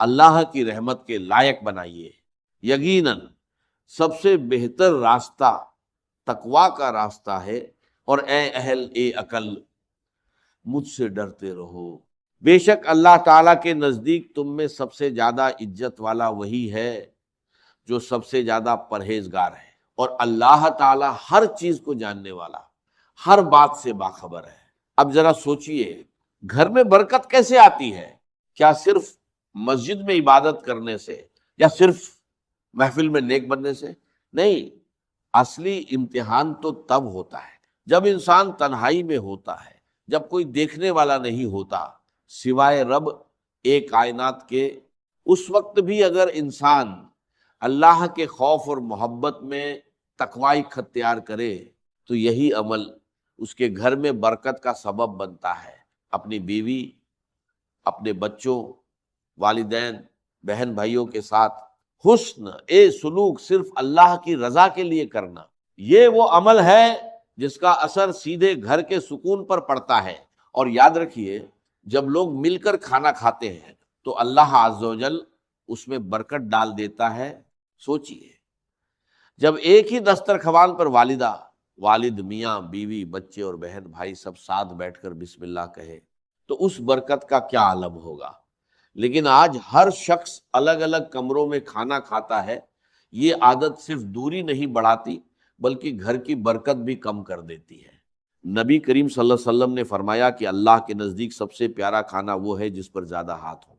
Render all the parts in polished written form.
اللہ کی رحمت کے لائق بنائیے۔ یقیناً سب سے بہتر راستہ تقویٰ کا راستہ ہے، اور اے اہل عقل مجھ سے ڈرتے رہو۔ بے شک اللہ تعالیٰ کے نزدیک تم میں سب سے زیادہ عزت والا وہی ہے جو سب سے زیادہ پرہیزگار ہے، اور اللہ تعالیٰ ہر چیز کو جاننے والا، ہر بات سے باخبر ہے۔ اب ذرا سوچئے، گھر میں برکت کیسے آتی ہے؟ کیا صرف مسجد میں عبادت کرنے سے یا صرف محفل میں نیک بننے سے؟ نہیں، اصلی امتحان تو تب ہوتا ہے جب انسان تنہائی میں ہوتا ہے، جب کوئی دیکھنے والا نہیں ہوتا سوائے رب ایک کائنات کے۔ اس وقت بھی اگر انسان اللہ کے خوف اور محبت میں تقوی اختیار کرے تو یہی عمل اس کے گھر میں برکت کا سبب بنتا ہے۔ اپنی بیوی، اپنے بچوں، والدین، بہن بھائیوں کے ساتھ حسن سلوک صرف اللہ کی رضا کے لیے کرنا، یہ وہ عمل ہے جس کا اثر سیدھے گھر کے سکون پر پڑتا ہے۔ اور یاد رکھیے، جب لوگ مل کر کھانا کھاتے ہیں تو اللہ عز و جل اس میں برکت ڈال دیتا ہے۔ سوچئے، جب ایک ہی دسترخوان پر والدہ، والد، میاں، بیوی، بچے اور بہن بھائی سب ساتھ بیٹھ کر بسم اللہ کہے تو اس برکت کا کیا عالم ہوگا۔ لیکن آج ہر شخص الگ الگ کمروں میں کھانا کھاتا ہے۔ یہ عادت صرف دوری نہیں بڑھاتی بلکہ گھر کی برکت بھی کم کر دیتی ہے۔ نبی کریم صلی اللہ علیہ وسلم نے فرمایا کہ اللہ کے نزدیک سب سے پیارا کھانا وہ ہے جس پر زیادہ ہاتھ ہو۔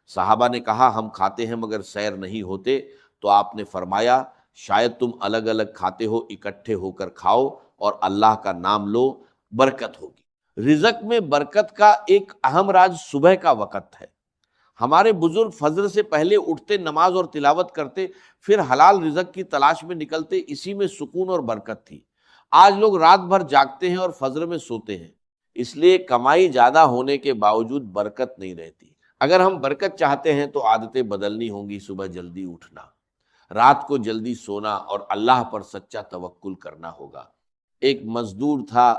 صحابہ نے کہا ہم کھاتے ہیں مگر سیر نہیں ہوتے، تو آپ نے فرمایا شاید تم الگ الگ کھاتے ہو، اکٹھے ہو کر کھاؤ اور اللہ کا نام لو، برکت ہوگی۔ رزق میں برکت کا ایک اہم راز صبح کا وقت ہے۔ ہمارے بزرگ فجر سے پہلے اٹھتے، نماز اور تلاوت کرتے، پھر حلال رزق کی تلاش میں نکلتے، اسی میں سکون اور برکت تھی۔ آج لوگ رات بھر جاگتے ہیں اور فجر میں سوتے ہیں، اس لیے کمائی زیادہ ہونے کے باوجود برکت نہیں رہتی۔ اگر ہم برکت چاہتے ہیں تو عادتیں بدلنی ہوں گی۔ صبح جلدی اٹھنا، رات کو جلدی سونا اور اللہ پر سچا توکل کرنا ہوگا۔ ایک مزدور تھا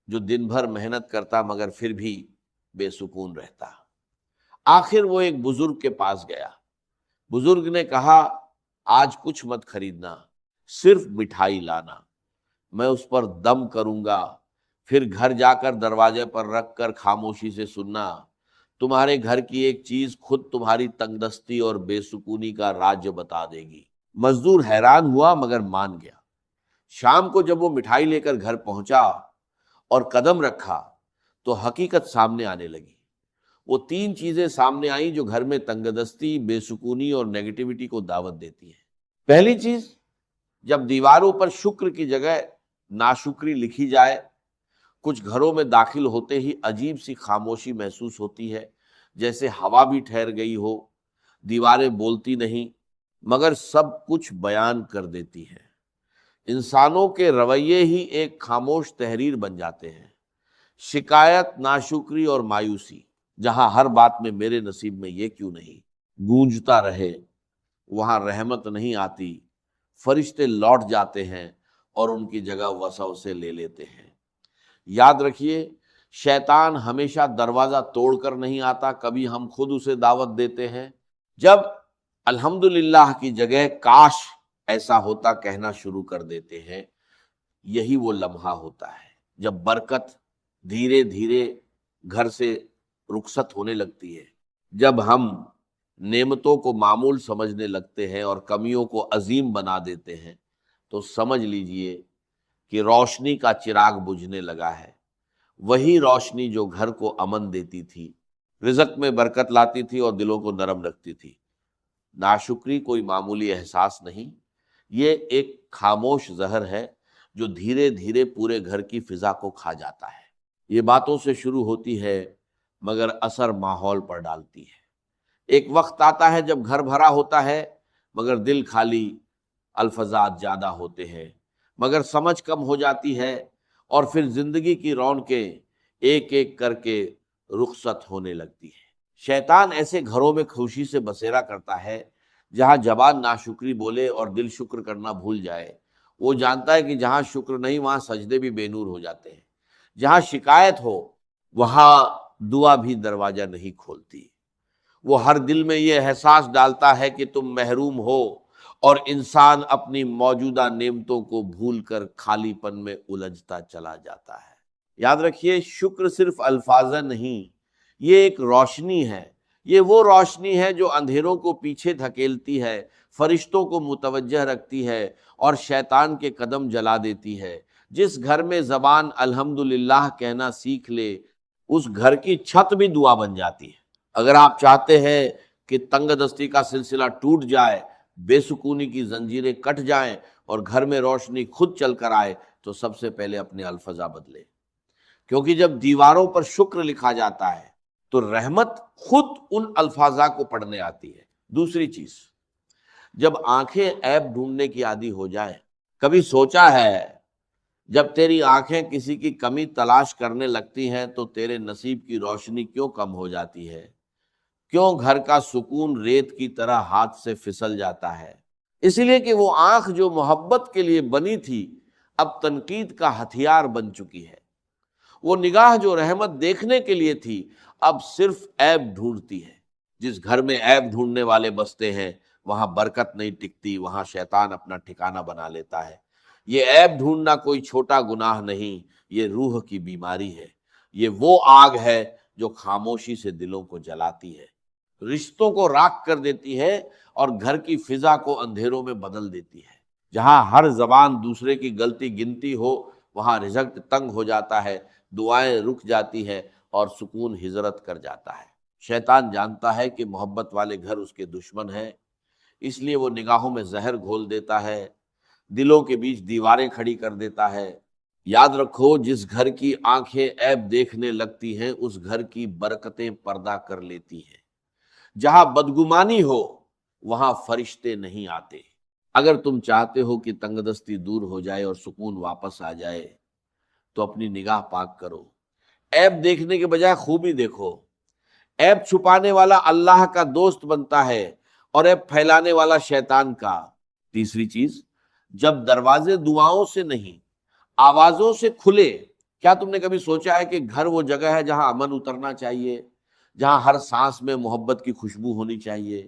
جو دن بھر محنت کرتا مگر پھر بھی بے سکون رہتا۔ آخر وہ ایک بزرگ کے پاس گیا۔ بزرگ نے کہا آج کچھ مت خریدنا، صرف مٹھائی لانا، میں اس پر دم کروں گا، پھر گھر جا کر دروازے پر رکھ کر خاموشی سے سننا، تمہارے گھر کی ایک چیز خود تمہاری تنگ دستی اور بے سکونی کا راز بتا دے گی۔ مزدور حیران ہوا مگر مان گیا۔ شام کو جب وہ مٹھائی لے کر گھر پہنچا اور قدم رکھا تو حقیقت سامنے آنے لگی۔ وہ 3 چیزیں سامنے آئیں جو گھر میں تنگ دستی، بے سکونی اور نیگیٹیوٹی کو دعوت دیتی ہیں۔ پہلی چیز، جب دیواروں پر شکر کی جگہ ناشکری لکھی جائے، کچھ گھروں میں داخل ہوتے ہی عجیب سی خاموشی محسوس ہوتی ہے، جیسے ہوا بھی ٹھہر گئی ہو۔ دیواریں بولتی نہیں مگر سب کچھ بیان کر دیتی ہیں۔ انسانوں کے رویے ہی ایک خاموش تحریر بن جاتے ہیں۔ شکایت، ناشکری اور مایوسی، جہاں ہر بات میں میرے نصیب میں یہ کیوں نہیں گونجتا رہے، وہاں رحمت نہیں آتی۔ فرشتے لوٹ جاتے ہیں اور ان کی جگہ وسوسے لے لیتے ہیں۔ یاد رکھیے، شیطان ہمیشہ دروازہ توڑ کر نہیں آتا، کبھی ہم خود اسے دعوت دیتے ہیں۔ جب الحمدللہ کی جگہ کاش ایسا ہوتا کہنا شروع کر دیتے ہیں، یہی وہ لمحہ ہوتا ہے جب برکت دھیرے دھیرے گھر سے رخصت ہونے لگتی ہے۔ جب ہم نعمتوں کو معمول سمجھنے لگتے ہیں اور کمیوں کو عظیم بنا دیتے ہیں تو سمجھ لیجئے کہ روشنی کا چراغ بجھنے لگا ہے۔ وہی روشنی جو گھر کو امن دیتی تھی، رزق میں برکت لاتی تھی اور دلوں کو نرم رکھتی تھی۔ ناشکری کوئی معمولی احساس نہیں، یہ ایک خاموش زہر ہے جو دھیرے دھیرے پورے گھر کی فضا کو کھا جاتا ہے۔ یہ باتوں سے شروع ہوتی ہے مگر اثر ماحول پر ڈالتی ہے۔ ایک وقت آتا ہے جب گھر بھرا ہوتا ہے مگر دل خالی، الفاظات زیادہ ہوتے ہیں مگر سمجھ کم ہو جاتی ہے، اور پھر زندگی کی رونقیں ایک ایک کر کے رخصت ہونے لگتی ہے۔ شیطان ایسے گھروں میں خوشی سے بسیرا کرتا ہے جہاں زبان ناشکری بولے اور دل شکر کرنا بھول جائے۔ وہ جانتا ہے کہ جہاں شکر نہیں وہاں سجدے بھی بے نور ہو جاتے ہیں، جہاں شکایت ہو وہاں دعا بھی دروازہ نہیں کھولتی۔ وہ ہر دل میں یہ احساس ڈالتا ہے کہ تم محروم ہو، اور انسان اپنی موجودہ نعمتوں کو بھول کر خالی پن میں الجھتا چلا جاتا ہے۔ یاد رکھیے، شکر صرف الفاظ نہیں، یہ ایک روشنی ہے۔ یہ وہ روشنی ہے جو اندھیروں کو پیچھے دھکیلتی ہے، فرشتوں کو متوجہ رکھتی ہے اور شیطان کے قدم جلا دیتی ہے۔ جس گھر میں زبان الحمدللہ کہنا سیکھ لے، اس گھر کی چھت بھی دعا بن جاتی ہے۔ اگر آپ چاہتے ہیں کہ تنگ دستی کا سلسلہ ٹوٹ جائے، بے سکونی کی زنجیریں کٹ جائیں اور گھر میں روشنی خود چل کر آئے، تو سب سے پہلے اپنے الفاظ بدلے، کیونکہ جب دیواروں پر شکر لکھا جاتا ہے تو رحمت خود ان الفاظ کو پڑھنے آتی ہے۔ دوسری چیز، جب آنکھیں عیب ڈھونڈنے کی عادی ہو جائیں، کبھی سوچا ہے جب تیری آنکھیں کسی کی کمی تلاش کرنے لگتی ہیں تو تیرے نصیب کی روشنی کیوں کم ہو جاتی ہے؟ کیوں گھر کا سکون ریت کی طرح ہاتھ سے پھسل جاتا ہے؟ اس لیے کہ وہ آنکھ جو محبت کے لیے بنی تھی، اب تنقید کا ہتھیار بن چکی ہے۔ وہ نگاہ جو رحمت دیکھنے کے لیے تھی، اب صرف عیب ڈھونڈتی ہے۔ جس گھر میں عیب ڈھونڈنے والے بستے ہیں، وہاں برکت نہیں ٹکتی، وہاں شیطان اپنا ٹھکانہ بنا لیتا ہے۔ یہ عیب ڈھونڈنا کوئی چھوٹا گناہ نہیں، یہ روح کی بیماری ہے۔ یہ وہ آگ ہے جو خاموشی سے دلوں کو جلاتی ہے، رشتوں کو راکھ کر دیتی ہے اور گھر کی فضا کو اندھیروں میں بدل دیتی ہے۔ جہاں ہر زبان دوسرے کی غلطی گنتی ہو، وہاں رزق تنگ ہو جاتا ہے، دعائیں رک جاتی ہے اور سکون ہجرت کر جاتا ہے۔ شیطان جانتا ہے کہ محبت والے گھر اس کے دشمن ہیں، اس لیے وہ نگاہوں میں زہر گھول دیتا ہے، دلوں کے بیچ دیواریں کھڑی کر دیتا ہے۔ یاد رکھو، جس گھر کی آنکھیں عیب دیکھنے لگتی ہیں، اس گھر کی برکتیں پردہ کر لیتی ہیں۔ جہاں بدگمانی ہو، وہاں فرشتے نہیں آتے۔ اگر تم چاہتے ہو کہ تنگ دستی دور ہو جائے اور سکون واپس آ جائے، تو اپنی نگاہ پاک کرو۔ عیب دیکھنے کے بجائے خوبی دیکھو۔ عیب چھپانے والا اللہ کا دوست بنتا ہے اور عیب پھیلانے والا شیطان کا۔ تیسری چیز، جب دروازے دعاؤں سے نہیں، آوازوں سے کھلے۔ کیا تم نے کبھی سوچا ہے کہ گھر وہ جگہ ہے جہاں امن اترنا چاہیے، جہاں ہر سانس میں محبت کی خوشبو ہونی چاہیے؟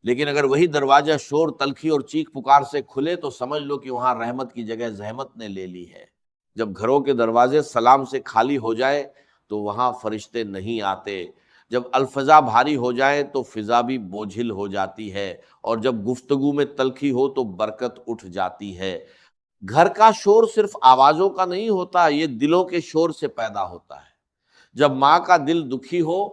لیکن اگر وہی دروازہ شور، تلخی اور چیخ پکار سے کھلے تو سمجھ لو کہ وہاں رحمت کی جگہ زحمت نے لے لی ہے۔ جب گھروں کے دروازے سلام سے خالی ہو جائے تو وہاں فرشتے نہیں آتے۔ جب الفضا بھاری ہو جائے تو فضا بھی بوجھل ہو جاتی ہے، اور جب گفتگو میں تلخی ہو تو برکت اٹھ جاتی ہے۔ گھر کا شور صرف آوازوں کا نہیں ہوتا، یہ دلوں کے شور سے پیدا ہوتا ہے۔ جب ماں کا دل دکھی ہو،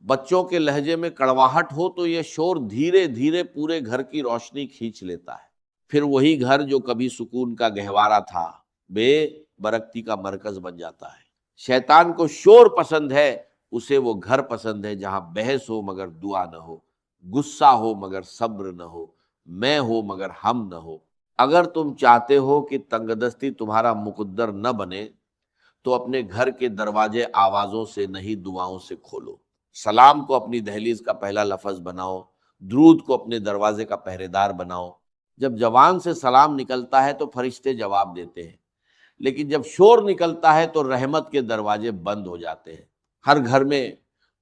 بچوں کے لہجے میں کڑواہٹ ہو، تو یہ شور دھیرے دھیرے پورے گھر کی روشنی کھینچ لیتا ہے۔ پھر وہی گھر جو کبھی سکون کا گہوارہ تھا، بے برکتی کا مرکز بن جاتا ہے۔ شیطان کو شور پسند ہے، اسے وہ گھر پسند ہے جہاں بحث ہو مگر دعا نہ ہو، غصہ ہو مگر صبر نہ ہو، میں ہو مگر ہم نہ ہو۔ اگر تم چاہتے ہو کہ تنگ دستی تمہارا مقدر نہ بنے، تو اپنے گھر کے دروازے آوازوں سے نہیں، دعاؤں سے کھولو۔ سلام کو اپنی دہلیز کا پہلا لفظ بناؤ، درود کو اپنے دروازے کا پہرے دار بناؤ۔ جب زبان سے سلام نکلتا ہے تو فرشتے جواب دیتے ہیں، لیکن جب شور نکلتا ہے تو رحمت کے دروازے بند ہو جاتے ہیں۔ ہر گھر میں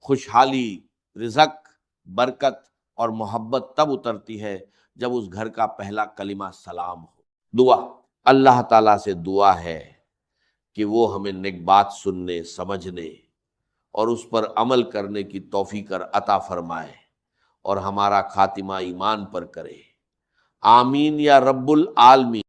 خوشحالی، رزق، برکت اور محبت تب اترتی ہے جب اس گھر کا پہلا کلمہ سلام ہو۔ دعا، اللہ تعالیٰ سے دعا ہے کہ وہ ہمیں نیک بات سننے، سمجھنے اور اس پر عمل کرنے کی توفیق عطا فرمائے، اور ہمارا خاتمہ ایمان پر کرے۔ آمین یا رب العالمین۔